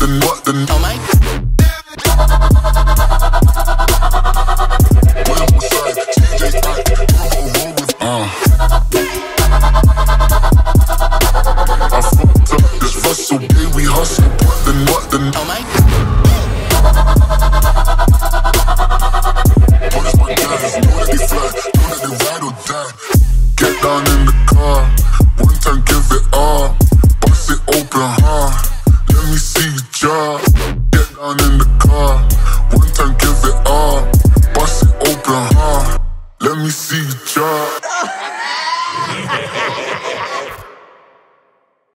Oh my. I fucked up this hustle, baby, we hustle. What the? Oh my. What is my guys? Know that they fly, know that they ride or die. Get down in the